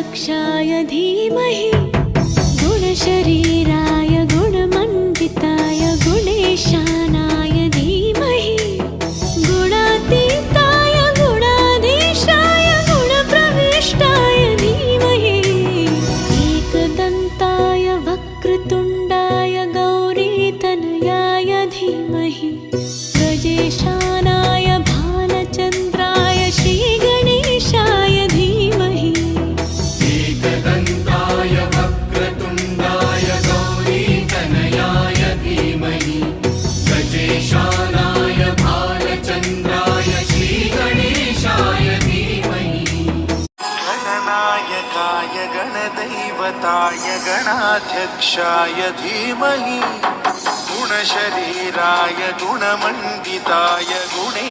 गणाध्यक्षाय धीमहि गुणशरीराय गुणमण्डिताय गुणेशानाय धीमहि गुणातीताय गुणाधीशाय गुणप्रविष्टाय धीमहि एकदन्ताय वक्रतुण्डाय गौरीतनयाय धीमहि गजेशानाय भालचन्द्राय श्रीगणेशाय धीमहि एकदन्ताय वक्रतुण्डाय गौरीतनयाय धीमहि गजेशानाय भालचन्द्राय श्रीगणेशाय धीमहि गणनायकाय गणदैवताय गणाध्यक्षाय धीमहि गुणशरीराय गुणमण्डिताय गुणे